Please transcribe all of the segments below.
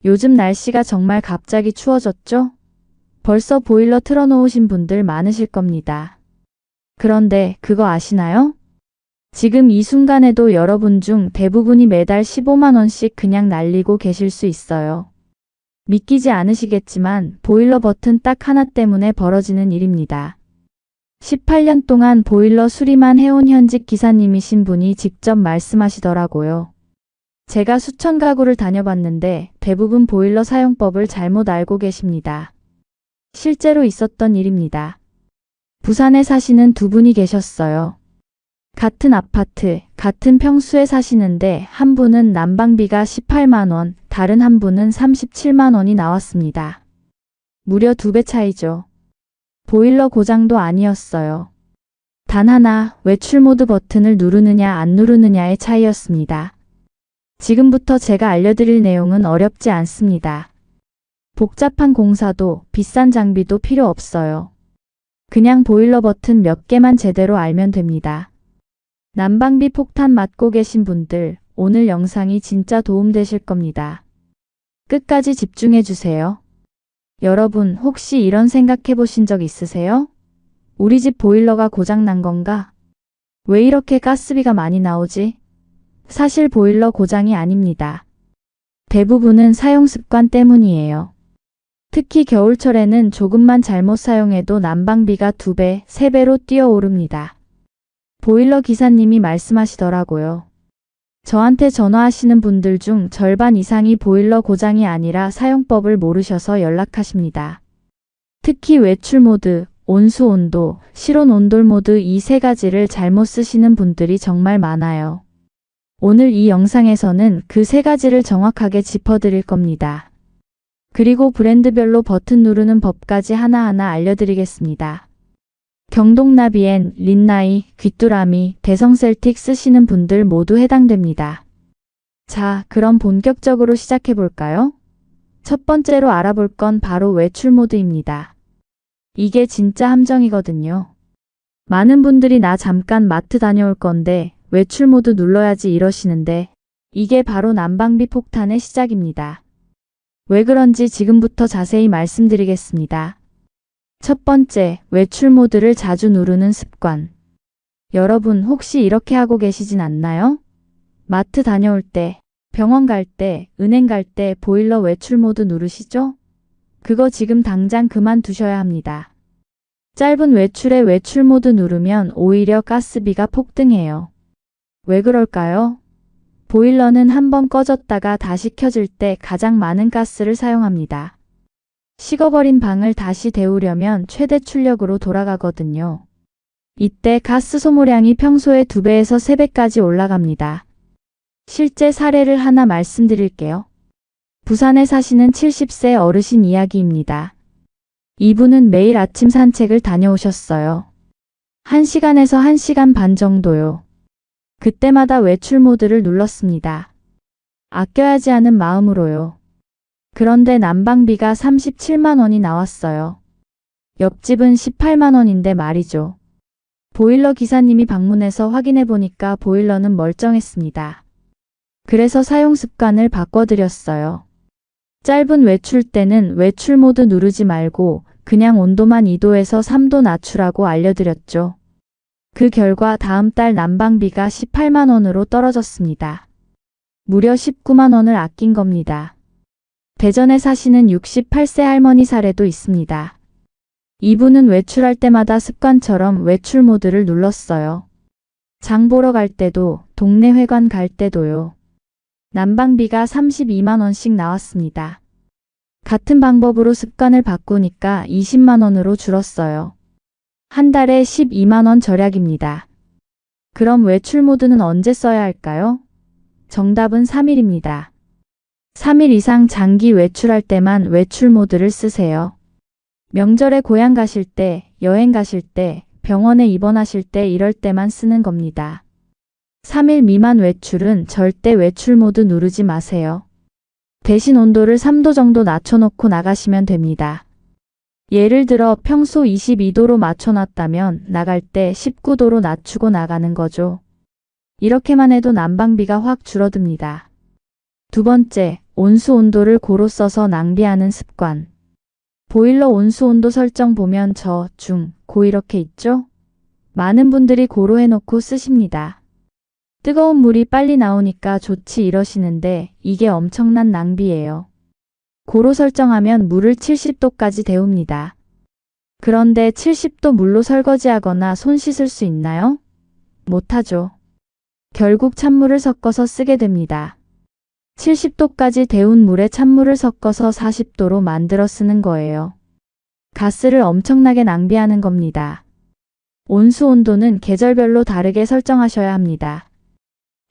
요즘 날씨가 정말 갑자기 추워졌죠? 벌써 보일러 틀어놓으신 분들 많으실 겁니다. 그런데 그거 아시나요? 지금 이 순간에도 여러분 중 대부분이 매달 15만 원씩 그냥 날리고 계실 수 있어요. 믿기지 않으시겠지만 보일러 버튼 딱 하나 때문에 벌어지는 일입니다. 18년 동안 보일러 수리만 해온 현직 기사님이신 분이 직접 말씀하시더라고요. 제가 수천 가구를 다녀봤는데 대부분 보일러 사용법을 잘못 알고 계십니다. 실제로 있었던 일입니다. 부산에 사시는 두 분이 계셨어요. 같은 아파트, 같은 평수에 사시는데 한 분은 난방비가 18만 원, 다른 한 분은 37만 원이 나왔습니다. 무려 2배 차이죠. 보일러 고장도 아니었어요. 단 하나, 외출 모드 버튼을 누르느냐 안 누르느냐의 차이였습니다. 지금부터 제가 알려드릴 내용은 어렵지 않습니다. 복잡한 공사도 비싼 장비도 필요 없어요. 그냥 보일러 버튼 몇 개만 제대로 알면 됩니다. 난방비 폭탄 맞고 계신 분들, 오늘 영상이 진짜 도움되실 겁니다. 끝까지 집중해 주세요. 여러분 혹시 이런 생각해 보신 적 있으세요? 우리 집 보일러가 고장 난 건가? 왜 이렇게 가스비가 많이 나오지? 사실 보일러 고장이 아닙니다. 대부분은 사용 습관 때문이에요. 특히 겨울철에는 조금만 잘못 사용해도 난방비가 2배, 3배로 뛰어오릅니다. 보일러 기사님이 말씀하시더라고요. 저한테 전화하시는 분들 중 절반 이상이 보일러 고장이 아니라 사용법을 모르셔서 연락하십니다. 특히 외출 모드, 온수 온도, 실온 온돌 모드 이 3가지를 잘못 쓰시는 분들이 정말 많아요. 오늘 이 영상에서는 그 3가지를 정확하게 짚어드릴 겁니다. 그리고 브랜드별로 버튼 누르는 법까지 하나하나 알려드리겠습니다. 경동나비엔, 린나이, 귀뚜라미, 대성셀틱 쓰시는 분들 모두 해당됩니다. 자, 그럼 본격적으로 시작해볼까요? 첫 번째로 알아볼 건 바로 외출 모드입니다. 이게 진짜 함정이거든요. 많은 분들이 나 잠깐 마트 다녀올 건데 외출 모드 눌러야지 이러시는데 이게 바로 난방비 폭탄의 시작입니다. 왜 그런지 지금부터 자세히 말씀드리겠습니다. 첫 번째, 외출 모드를 자주 누르는 습관. 여러분 혹시 이렇게 하고 계시진 않나요? 마트 다녀올 때, 병원 갈 때, 은행 갈 때 보일러 외출 모드 누르시죠? 그거 지금 당장 그만두셔야 합니다. 짧은 외출에 외출 모드 누르면 오히려 가스비가 폭등해요. 왜 그럴까요? 보일러는 한번 꺼졌다가 다시 켜질 때 가장 많은 가스를 사용합니다. 식어버린 방을 다시 데우려면 최대 출력으로 돌아가거든요. 이때 가스 소모량이 평소의 2배에서 3배까지 올라갑니다. 실제 사례를 하나 말씀드릴게요. 부산에 사시는 70세 어르신 이야기입니다. 이분은 매일 아침 산책을 다녀오셨어요. 1시간에서 1시간 반 정도요. 그때마다 외출 모드를 눌렀습니다. 아껴야지 하는 마음으로요. 그런데 난방비가 37만 원이 나왔어요. 옆집은 18만 원인데 말이죠. 보일러 기사님이 방문해서 확인해 보니까 보일러는 멀쩡했습니다. 그래서 사용 습관을 바꿔드렸어요. 짧은 외출 때는 외출 모드 누르지 말고 그냥 온도만 2도에서 3도 낮추라고 알려드렸죠. 그 결과 다음 달 난방비가 18만 원으로 떨어졌습니다. 무려 19만 원을 아낀 겁니다. 대전에 사시는 68세 할머니 사례도 있습니다. 이분은 외출할 때마다 습관처럼 외출 모드를 눌렀어요. 장 보러 갈 때도, 동네 회관 갈 때도요. 난방비가 32만 원씩 나왔습니다. 같은 방법으로 습관을 바꾸니까 20만 원으로 줄었어요. 한 달에 12만 원 절약입니다. 그럼 외출 모드는 언제 써야 할까요? 정답은 3일입니다. 3일 이상 장기 외출할 때만 외출 모드를 쓰세요. 명절에 고향 가실 때, 여행 가실 때, 병원에 입원하실 때 이럴 때만 쓰는 겁니다. 3일 미만 외출은 절대 외출 모드 누르지 마세요. 대신 온도를 3도 정도 낮춰놓고 나가시면 됩니다. 예를 들어 평소 22도로 맞춰놨다면 나갈 때 19도로 낮추고 나가는 거죠. 이렇게만 해도 난방비가 확 줄어듭니다. 두 번째, 온수 온도를 고로 써서 낭비하는 습관. 보일러 온수 온도 설정 보면 저, 중, 고 이렇게 있죠? 많은 분들이 고로 해놓고 쓰십니다. 뜨거운 물이 빨리 나오니까 좋지 이러시는데 이게 엄청난 낭비예요. 고로 설정하면 물을 70도까지 데웁니다. 그런데 70도 물로 설거지하거나 손 씻을 수 있나요? 못하죠. 결국 찬물을 섞어서 쓰게 됩니다. 70도까지 데운 물에 찬물을 섞어서 40도로 만들어 쓰는 거예요. 가스를 엄청나게 낭비하는 겁니다. 온수 온도는 계절별로 다르게 설정하셔야 합니다.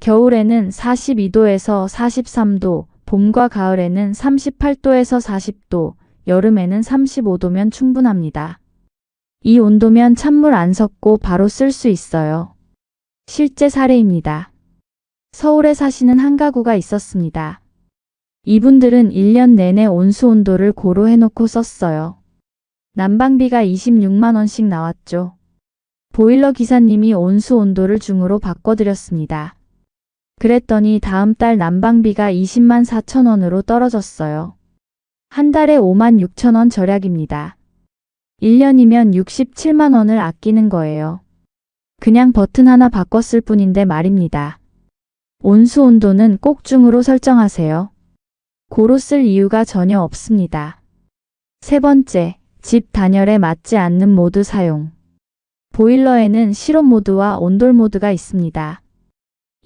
겨울에는 42도에서 43도, 봄과 가을에는 38도에서 40도, 여름에는 35도면 충분합니다. 이 온도면 찬물 안 섞고 바로 쓸 수 있어요. 실제 사례입니다. 서울에 사시는 한 가구가 있었습니다. 이분들은 1년 내내 온수 온도를 고로 해놓고 썼어요. 난방비가 26만 원씩 나왔죠. 보일러 기사님이 온수 온도를 중으로 바꿔드렸습니다. 그랬더니 다음 달 난방비가 20만 4천 원으로 떨어졌어요. 한 달에 5만 6천 원 절약입니다. 1년이면 67만 원을 아끼는 거예요. 그냥 버튼 하나 바꿨을 뿐인데 말입니다. 온수 온도는 꼭 중으로 설정하세요. 고로 쓸 이유가 전혀 없습니다. 세 번째, 집 단열에 맞지 않는 모드 사용. 보일러에는 실온 모드와 온돌 모드가 있습니다.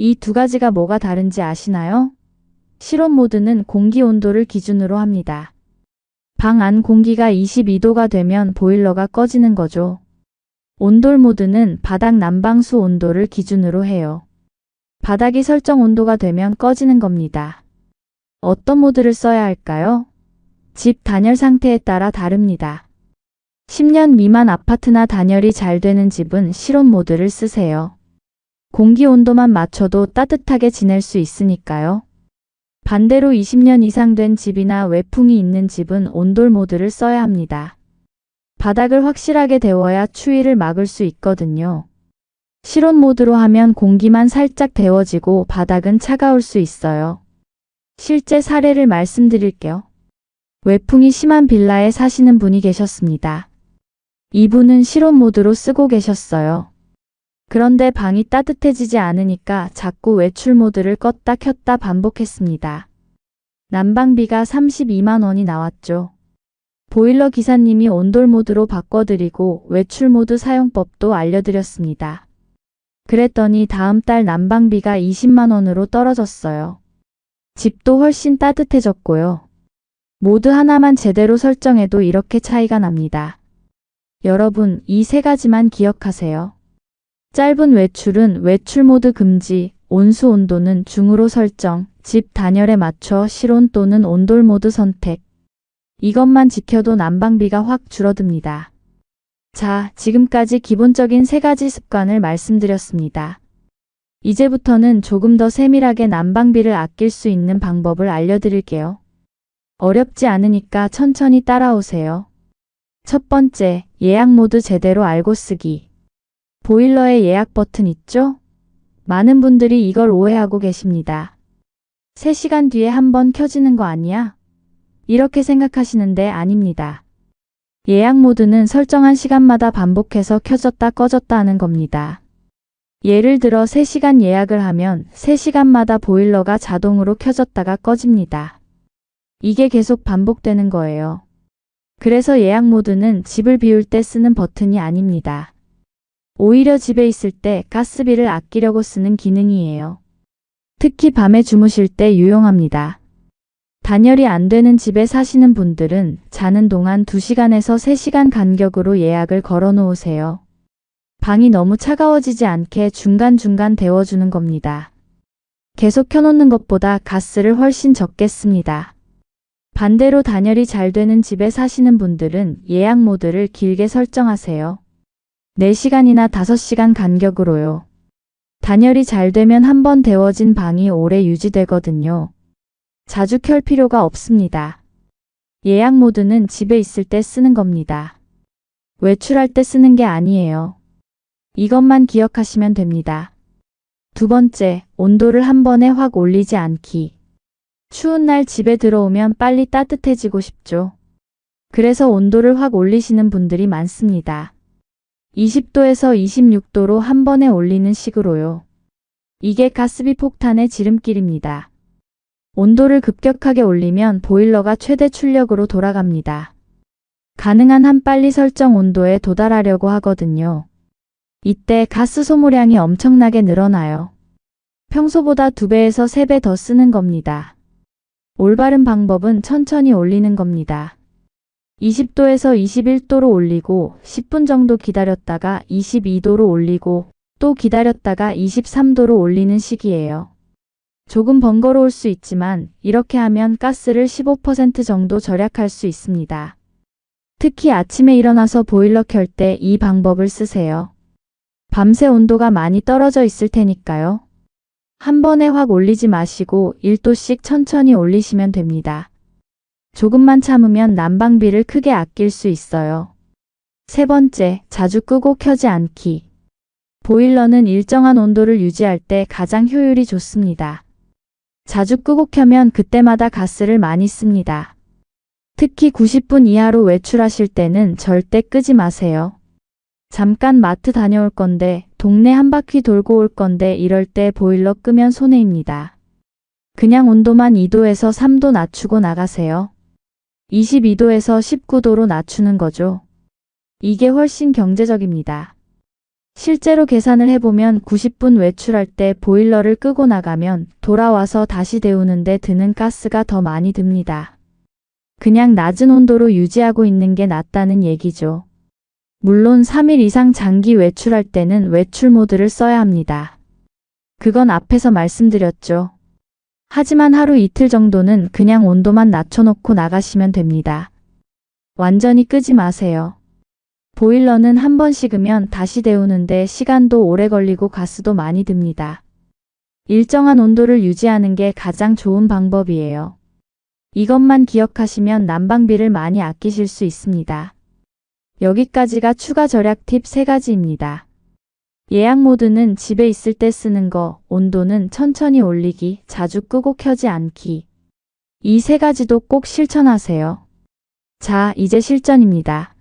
이 두 가지가 뭐가 다른지 아시나요? 실온 모드는 공기 온도를 기준으로 합니다. 방 안 공기가 22도가 되면 보일러가 꺼지는 거죠. 온돌 모드는 바닥 난방수 온도를 기준으로 해요. 바닥이 설정 온도가 되면 꺼지는 겁니다. 어떤 모드를 써야 할까요? 집 단열 상태에 따라 다릅니다. 10년 미만 아파트나 단열이 잘 되는 집은 실온 모드를 쓰세요. 공기 온도만 맞춰도 따뜻하게 지낼 수 있으니까요. 반대로 20년 이상 된 집이나 외풍이 있는 집은 온돌 모드를 써야 합니다. 바닥을 확실하게 데워야 추위를 막을 수 있거든요. 실온 모드로 하면 공기만 살짝 데워지고 바닥은 차가울 수 있어요. 실제 사례를 말씀드릴게요. 외풍이 심한 빌라에 사시는 분이 계셨습니다. 이분은 실온 모드로 쓰고 계셨어요. 그런데 방이 따뜻해지지 않으니까 자꾸 외출 모드를 껐다 켰다 반복했습니다. 난방비가 32만 원이 나왔죠. 보일러 기사님이 온돌 모드로 바꿔드리고 외출 모드 사용법도 알려드렸습니다. 그랬더니 다음 달 난방비가 20만 원으로 떨어졌어요. 집도 훨씬 따뜻해졌고요. 모드 하나만 제대로 설정해도 이렇게 차이가 납니다. 여러분, 이 세 가지만 기억하세요. 짧은 외출은 외출 모드 금지, 온수 온도는 중으로 설정, 집 단열에 맞춰 실온 또는 온돌 모드 선택. 이것만 지켜도 난방비가 확 줄어듭니다. 자, 지금까지 기본적인 세 가지 습관을 말씀드렸습니다. 이제부터는 조금 더 세밀하게 난방비를 아낄 수 있는 방법을 알려드릴게요. 어렵지 않으니까 천천히 따라오세요. 첫 번째, 예약 모드 제대로 알고 쓰기. 보일러에 예약 버튼 있죠? 많은 분들이 이걸 오해하고 계십니다. 3시간 뒤에 한번 켜지는 거 아니야? 이렇게 생각하시는데 아닙니다. 예약 모드는 설정한 시간마다 반복해서 켜졌다 꺼졌다 하는 겁니다. 예를 들어 3시간 예약을 하면 3시간마다 보일러가 자동으로 켜졌다가 꺼집니다. 이게 계속 반복되는 거예요. 그래서 예약 모드는 집을 비울 때 쓰는 버튼이 아닙니다. 오히려 집에 있을 때 가스비를 아끼려고 쓰는 기능이에요. 특히 밤에 주무실 때 유용합니다. 단열이 안 되는 집에 사시는 분들은 자는 동안 2시간에서 3시간 간격으로 예약을 걸어 놓으세요. 방이 너무 차가워지지 않게 중간중간 데워주는 겁니다. 계속 켜놓는 것보다 가스를 훨씬 적게 씁니다. 반대로 단열이 잘 되는 집에 사시는 분들은 예약 모드를 길게 설정하세요. 4시간이나 5시간 간격으로요. 단열이 잘 되면 한번 데워진 방이 오래 유지되거든요. 자주 켤 필요가 없습니다. 예약 모드는 집에 있을 때 쓰는 겁니다. 외출할 때 쓰는 게 아니에요. 이것만 기억하시면 됩니다. 두 번째, 온도를 한 번에 확 올리지 않기. 추운 날 집에 들어오면 빨리 따뜻해지고 싶죠. 그래서 온도를 확 올리시는 분들이 많습니다. 20도에서 26도로 한 번에 올리는 식으로요. 이게 가스비 폭탄의 지름길입니다. 온도를 급격하게 올리면 보일러가 최대 출력으로 돌아갑니다. 가능한 한 빨리 설정 온도에 도달하려고 하거든요. 이때 가스 소모량이 엄청나게 늘어나요. 평소보다 2배에서 3배 더 쓰는 겁니다. 올바른 방법은 천천히 올리는 겁니다. 20도에서 21도로 올리고 10분 정도 기다렸다가 22도로 올리고 또 기다렸다가 23도로 올리는 식이에요. 조금 번거로울 수 있지만 이렇게 하면 가스를 15% 정도 절약할 수 있습니다. 특히 아침에 일어나서 보일러 켤 때 이 방법을 쓰세요. 밤새 온도가 많이 떨어져 있을 테니까요. 한 번에 확 올리지 마시고 1도씩 천천히 올리시면 됩니다. 조금만 참으면 난방비를 크게 아낄 수 있어요. 세 번째, 자주 끄고 켜지 않기. 보일러는 일정한 온도를 유지할 때 가장 효율이 좋습니다. 자주 끄고 켜면 그때마다 가스를 많이 씁니다. 특히 90분 이하로 외출하실 때는 절대 끄지 마세요. 잠깐 마트 다녀올 건데, 동네 한 바퀴 돌고 올 건데 이럴 때 보일러 끄면 손해입니다. 그냥 온도만 2도에서 3도 낮추고 나가세요. 22도에서 19도로 낮추는 거죠. 이게 훨씬 경제적입니다. 실제로 계산을 해보면 90분 외출할 때 보일러를 끄고 나가면 돌아와서 다시 데우는데 드는 가스가 더 많이 듭니다. 그냥 낮은 온도로 유지하고 있는 게 낫다는 얘기죠. 물론 3일 이상 장기 외출할 때는 외출 모드를 써야 합니다. 그건 앞에서 말씀드렸죠. 하지만 하루 이틀 정도는 그냥 온도만 낮춰놓고 나가시면 됩니다. 완전히 끄지 마세요. 보일러는 한 번 식으면 다시 데우는데 시간도 오래 걸리고 가스도 많이 듭니다. 일정한 온도를 유지하는 게 가장 좋은 방법이에요. 이것만 기억하시면 난방비를 많이 아끼실 수 있습니다. 여기까지가 추가 절약 팁 3가지입니다. 예약 모드는 집에 있을 때 쓰는 거, 온도는 천천히 올리기, 자주 끄고 켜지 않기. 이 3가지도 꼭 실천하세요. 자, 이제 실전입니다.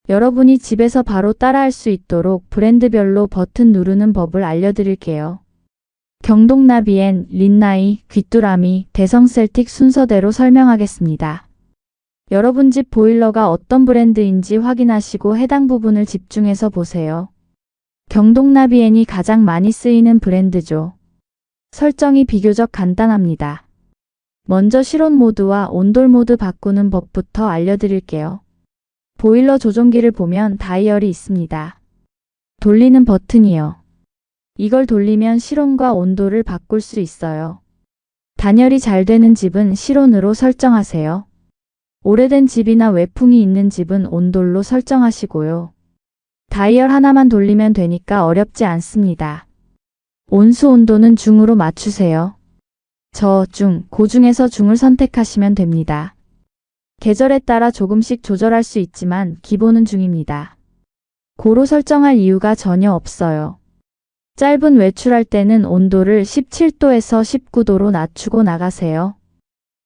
여러분이 집에서 바로 따라할 수 있도록 브랜드별로 버튼 누르는 법을 알려드릴게요. 경동나비엔, 린나이, 귀뚜라미, 대성셀틱 순서대로 설명하겠습니다. 여러분 집 보일러가 어떤 브랜드인지 확인하시고 해당 부분을 집중해서 보세요. 경동나비엔이 가장 많이 쓰이는 브랜드죠. 설정이 비교적 간단합니다. 먼저 실온 모드와 온돌 모드 바꾸는 법부터 알려드릴게요. 보일러 조종기를 보면 다이얼이 있습니다. 돌리는 버튼이요. 이걸 돌리면 실온과 온도를 바꿀 수 있어요. 단열이 잘 되는 집은 실온으로 설정하세요. 오래된 집이나 외풍이 있는 집은 온돌로 설정하시고요. 다이얼 하나만 돌리면 되니까 어렵지 않습니다. 온수 온도는 중으로 맞추세요. 저, 중, 고 중에서 중을 선택하시면 됩니다. 계절에 따라 조금씩 조절할 수 있지만 기본은 중입니다. 고로 설정할 이유가 전혀 없어요. 짧은 외출할 때는 온도를 17도에서 19도로 낮추고 나가세요.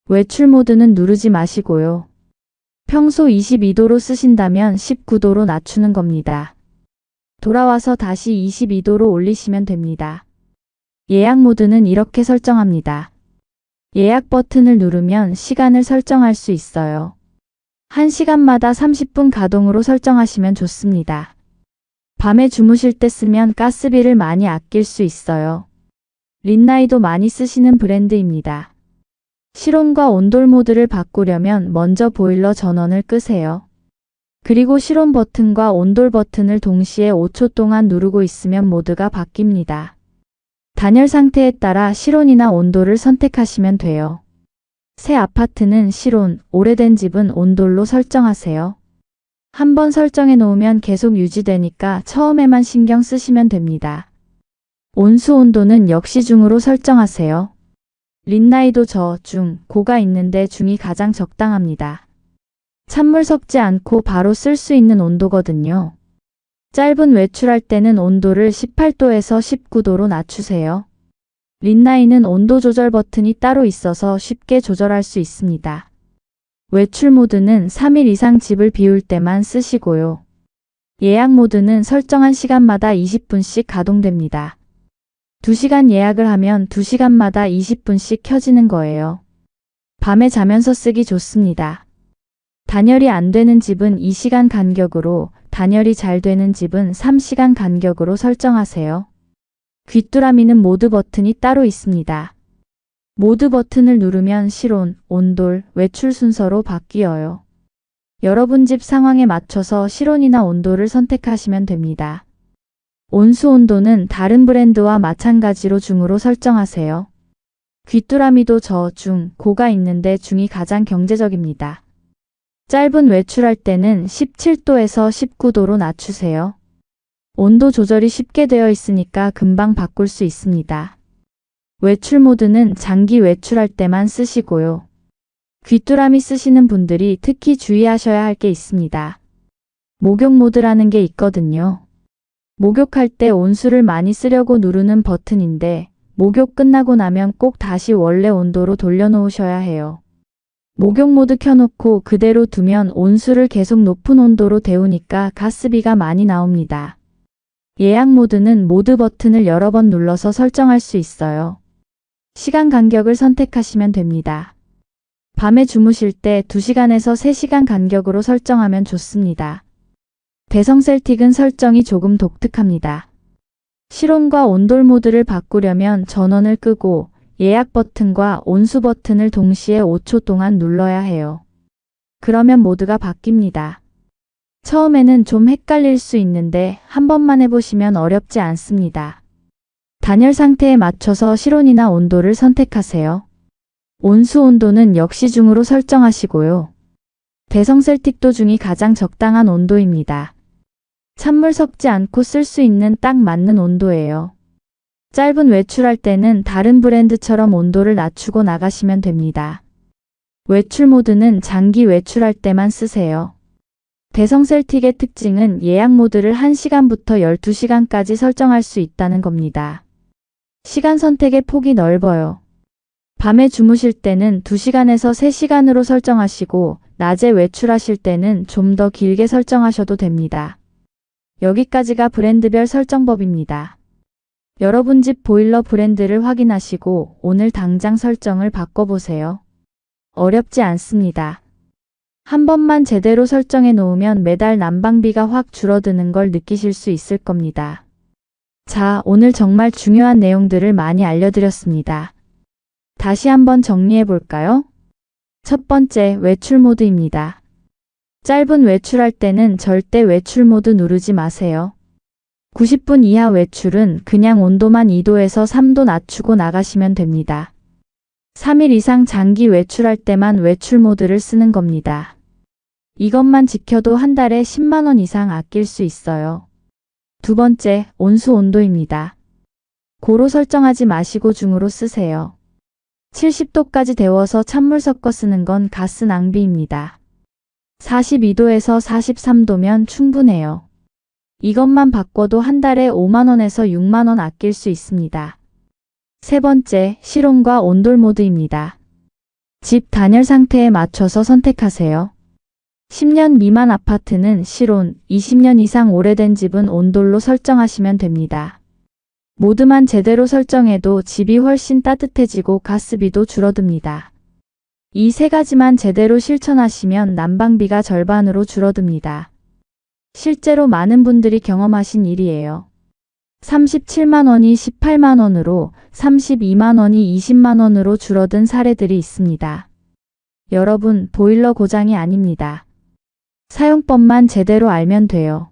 외출 모드는 누르지 마시고요. 평소 22도로 쓰신다면 19도로 낮추는 겁니다. 돌아와서 다시 22도로 올리시면 됩니다. 예약 모드는 이렇게 설정합니다. 예약 버튼을 누르면 시간을 설정할 수 있어요. 1시간마다 30분 가동으로 설정하시면 좋습니다. 밤에 주무실 때 쓰면 가스비를 많이 아낄 수 있어요. 린나이도 많이 쓰시는 브랜드입니다. 실온과 온돌 모드를 바꾸려면 먼저 보일러 전원을 끄세요. 그리고 실온 버튼과 온돌 버튼을 동시에 5초 동안 누르고 있으면 모드가 바뀝니다. 단열 상태에 따라 실온이나 온돌을 선택하시면 돼요. 새 아파트는 실온, 오래된 집은 온돌로 설정하세요. 한번 설정해 놓으면 계속 유지되니까 처음에만 신경 쓰시면 됩니다. 온수 온도는 역시 중으로 설정하세요. 린나이도 저, 중, 고가 있는데 중이 가장 적당합니다. 찬물 섞지 않고 바로 쓸 수 있는 온도거든요. 짧은 외출할 때는 온도를 18도에서 19도로 낮추세요. 린나이는 온도 조절 버튼이 따로 있어서 쉽게 조절할 수 있습니다. 외출 모드는 3일 이상 집을 비울 때만 쓰시고요. 예약 모드는 설정한 시간마다 20분씩 가동됩니다. 2시간 예약을 하면 2시간마다 20분씩 켜지는 거예요. 밤에 자면서 쓰기 좋습니다. 단열이 안 되는 집은 2시간 간격으로, 단열이 잘 되는 집은 3시간 간격으로 설정하세요. 귀뚜라미는 모드 버튼이 따로 있습니다. 모드 버튼을 누르면 실온, 온돌, 외출 순서로 바뀌어요. 여러분 집 상황에 맞춰서 실온이나 온도를 선택하시면 됩니다. 온수 온도는 다른 브랜드와 마찬가지로 중으로 설정하세요. 귀뚜라미도 저, 중, 고가 있는데 중이 가장 경제적입니다. 짧은 외출할 때는 17도에서 19도로 낮추세요. 온도 조절이 쉽게 되어 있으니까 금방 바꿀 수 있습니다. 외출 모드는 장기 외출할 때만 쓰시고요. 귀뚜라미 쓰시는 분들이 특히 주의하셔야 할 게 있습니다. 목욕 모드라는 게 있거든요. 목욕할 때 온수를 많이 쓰려고 누르는 버튼인데 목욕 끝나고 나면 꼭 다시 원래 온도로 돌려놓으셔야 해요. 목욕 모드 켜놓고 그대로 두면 온수를 계속 높은 온도로 데우니까 가스비가 많이 나옵니다. 예약 모드는 모드 버튼을 여러 번 눌러서 설정할 수 있어요. 시간 간격을 선택하시면 됩니다. 밤에 주무실 때 2시간에서 3시간 간격으로 설정하면 좋습니다. 대성 셀틱은 설정이 조금 독특합니다. 실온과 온돌 모드를 바꾸려면 전원을 끄고 예약 버튼과 온수 버튼을 동시에 5초 동안 눌러야 해요. 그러면 모드가 바뀝니다. 처음에는 좀 헷갈릴 수 있는데 한 번만 해보시면 어렵지 않습니다. 단열 상태에 맞춰서 실온이나 온도를 선택하세요. 온수 온도는 역시 중으로 설정하시고요. 대성 셀틱도 중이 가장 적당한 온도입니다. 찬물 섞지 않고 쓸 수 있는 딱 맞는 온도예요. 짧은 외출할 때는 다른 브랜드처럼 온도를 낮추고 나가시면 됩니다. 외출 모드는 장기 외출할 때만 쓰세요. 대성 셀틱의 특징은 예약 모드를 1시간부터 12시간까지 설정할 수 있다는 겁니다. 시간 선택의 폭이 넓어요. 밤에 주무실 때는 2시간에서 3시간으로 설정하시고 낮에 외출하실 때는 좀 더 길게 설정하셔도 됩니다. 여기까지가 브랜드별 설정법입니다. 여러분 집 보일러 브랜드를 확인하시고 오늘 당장 설정을 바꿔보세요. 어렵지 않습니다. 한 번만 제대로 설정해 놓으면 매달 난방비가 확 줄어드는 걸 느끼실 수 있을 겁니다. 자, 오늘 정말 중요한 내용들을 많이 알려드렸습니다. 다시 한번 정리해 볼까요? 첫 번째, 외출 모드입니다. 짧은 외출할 때는 절대 외출 모드 누르지 마세요. 90분 이하 외출은 그냥 온도만 2도에서 3도 낮추고 나가시면 됩니다. 3일 이상 장기 외출할 때만 외출 모드를 쓰는 겁니다. 이것만 지켜도 한 달에 10만 원 이상 아낄 수 있어요. 두 번째, 온수 온도입니다. 고로 설정하지 마시고 중으로 쓰세요. 70도까지 데워서 찬물 섞어 쓰는 건 가스 낭비입니다. 42도에서 43도면 충분해요. 이것만 바꿔도 한 달에 5만 원에서 6만 원 아낄 수 있습니다. 세 번째, 실온과 온돌 모드입니다. 집 단열 상태에 맞춰서 선택하세요. 10년 미만 아파트는 실온, 20년 이상 오래된 집은 온돌로 설정하시면 됩니다. 모드만 제대로 설정해도 집이 훨씬 따뜻해지고 가스비도 줄어듭니다. 이 세 가지만 제대로 실천하시면 난방비가 절반으로 줄어듭니다. 실제로 많은 분들이 경험하신 일이에요. 37만 원이 18만 원으로, 32만 원이 20만 원으로 줄어든 사례들이 있습니다. 여러분, 보일러 고장이 아닙니다. 사용법만 제대로 알면 돼요.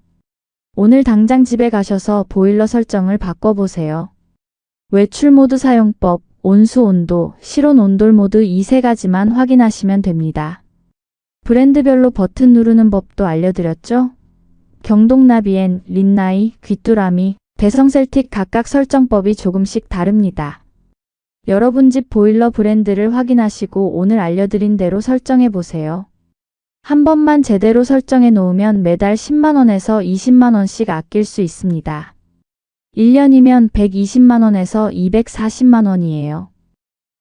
오늘 당장 집에 가셔서 보일러 설정을 바꿔보세요. 외출 모드 사용법, 온수 온도, 실온 온돌 모드 이 세 가지만 확인하시면 됩니다. 브랜드별로 버튼 누르는 법도 알려드렸죠? 경동나비엔, 린나이, 귀뚜라미, 대성 셀틱 각각 설정법이 조금씩 다릅니다. 여러분 집 보일러 브랜드를 확인하시고 오늘 알려드린 대로 설정해 보세요. 한 번만 제대로 설정해 놓으면 매달 10만 원에서 20만 원씩 아낄 수 있습니다. 1년이면 120만 원에서 240만 원이에요.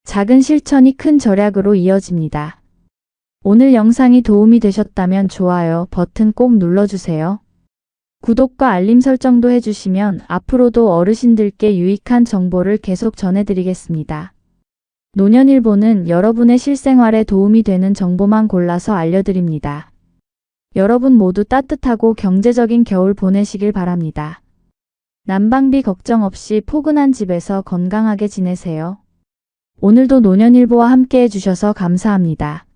작은 실천이 큰 절약으로 이어집니다. 오늘 영상이 도움이 되셨다면 좋아요 버튼 꼭 눌러주세요. 구독과 알림 설정도 해주시면 앞으로도 어르신들께 유익한 정보를 계속 전해드리겠습니다. 노년일보는 여러분의 실생활에 도움이 되는 정보만 골라서 알려드립니다. 여러분 모두 따뜻하고 경제적인 겨울 보내시길 바랍니다. 난방비 걱정 없이 포근한 집에서 건강하게 지내세요. 오늘도 노년일보와 함께 해주셔서 감사합니다.